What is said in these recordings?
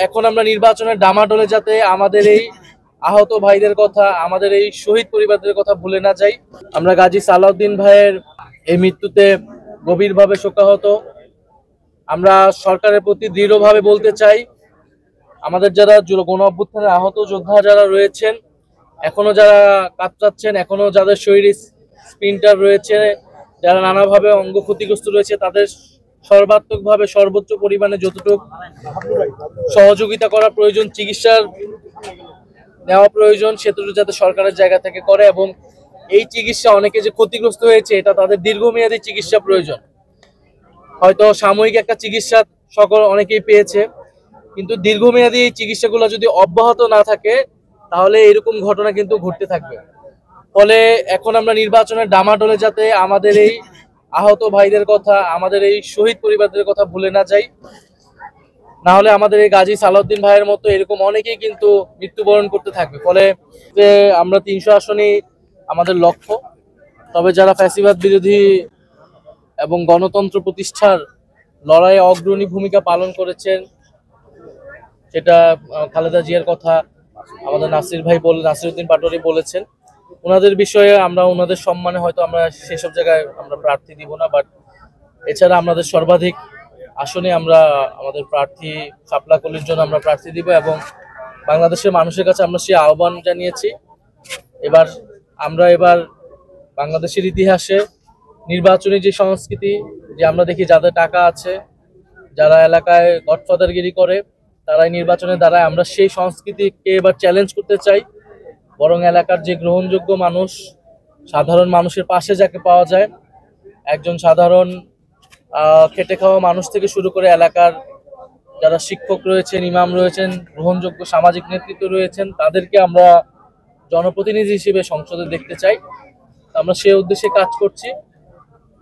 এখন আমরা নির্বাচনের ডামাডোলে যাতে আমাদের এই আহত ভাইদের কথা, আমাদের এই শহীদ পরিবারদের কথা ভুলে না যাই। আমরা গাজী সালাউদ্দিন ভাইয়ের এই মৃত্যুতে গভীরভাবে শোকাহত। আমরা সরকারের প্রতি দৃঢ়ভাবে বলতে চাই, আমাদের যারা গণ অভ্যুত্থানে আহত যোদ্ধা যারা রয়েছেন, এখনো যারা কাতরাচ্ছেন, এখনো যাদের শরীরে স্প্লিন্টার রয়েছে, যারা নানাভাবে অঙ্গ ক্ষতিগ্রস্ত রয়েছে, তাদের সর্বাত্মকভাবে সর্বোচ্চ পরিমাণে যতটুকু সহযোগিতা করা প্রয়োজন, চিকিৎসার নেওয়া প্রয়োজন, সেটুকু যাতে সরকারের জায়গা থেকে করে। এবং এই চিকিৎসা, অনেকে যে ক্ষতিগ্রস্ত হয়েছে, এটা তাদের দীর্ঘমেয়াদী চিকিৎসা প্রয়োজন। হয়তো সাময়িক একটা চিকিৎসা অনেকেই পেয়েছে, কিন্তু দীর্ঘমেয়াদী এই চিকিৎসাগুলো যদি অব্যাহত না থাকে, তাহলে এরকম ঘটনা কিন্তু ঘটতে থাকবে। ফলে এখন আমরা নির্বাচনের ডামাডোলে যাতে আমাদের এই আহত ভাইদের কথা, আমাদের এই শহীদ পরিবারদের কথা ভুলে না যাই, না হলে আমাদের এই গাজী সালাউদ্দিন ভাইয়ের মতো এরকম অনেকেই কিন্তু মৃত্যুবরণ করতে থাকবে। ফলে যে আমরা ৩০০ আসনই আমাদের লক্ষ্য। তবে যারা ফ্যাসিবাদ বিরোধী এবং গণতন্ত্র প্রতিষ্ঠার লড়াইয়ে অগ্রণী ভূমিকা পালন করেছেন, সেটা খালেদা জিয়ার কথা আমাদের নাসিরউদ্দিন পাটোয়ারি বলেছেন। ওনাদের বিষয়ে আমরা ওনাদের সম্মানে হয়তো আমরা সেসব জায়গায় আমরা প্রার্থী দিব না, বাট এছাড়া আমাদের সর্বাধিক আসনে আমরা আমাদের প্রার্থী শাপলা কলির জন্য আমরা প্রার্থী দিব এবং বাংলাদেশের মানুষের কাছে আমরা সেই আহ্বান জানিয়েছি। এবার বাংলাদেশের ইতিহাসে নির্বাচনী যে সংস্কৃতি, যে আমরা দেখি যাদের টাকা আছে, যারা এলাকায় গডফাদারগিরি করে, তারাই নির্বাচনে দাঁড়ায়, আমরা সেই সংস্কৃতিকে এবার চ্যালেঞ্জ করতে চাই। বরং এলাকার যে গ্রহণযোগ্য মানুষ, সাধারণ মানুষের পাশে যাকে পাওয়া যায়, একজন সাধারণ খেটে খাওয়া মানুষ থেকে শুরু করে এলাকার যারা শিক্ষক রয়েছেন, ইমাম রয়েছেন, গ্রহণযোগ্য সামাজিক নেতৃত্ব রয়েছেন, তাদেরকে আমরা জনপ্রতিনিধি হিসেবে সংসদে দেখতে চাই। আমরা সেই উদ্দেশ্যে কাজ করছি।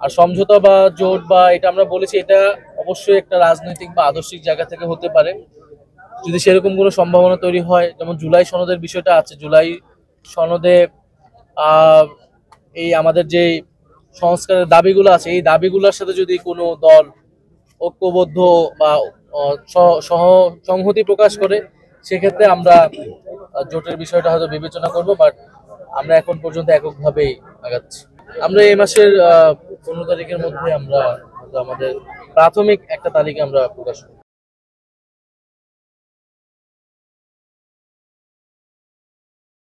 আর সমঝোতা বা জোট বা এটা আমরা বলেছি, এটা অবশ্যই একটা রাজনৈতিক বা আদর্শিক জায়গা থেকে হতে পারে। যদি সেরকম কোনো সম্ভাবনা তৈরি হয়, যেমন জুলাই সনদের বিষয়টা আছে, জুলাই সনদে এই আমাদের যে সংস্কারের দাবিগুলো আছে, এই দাবিগুলোর সাথে যদি কোনো দল ঐক্যবদ্ধ বা সংহতি প্রকাশ করে, সেক্ষেত্রে আমরা জোটের বিষয়টা হয়তো বিবেচনা করব। বাট আমরা এখন পর্যন্ত এককভাবেই আগাচ্ছি। আমরা এই মাসের 15 তারিখের মধ্যে আমরা আমাদের প্রাথমিক একটা তালিকা আমরা প্রকাশ করব।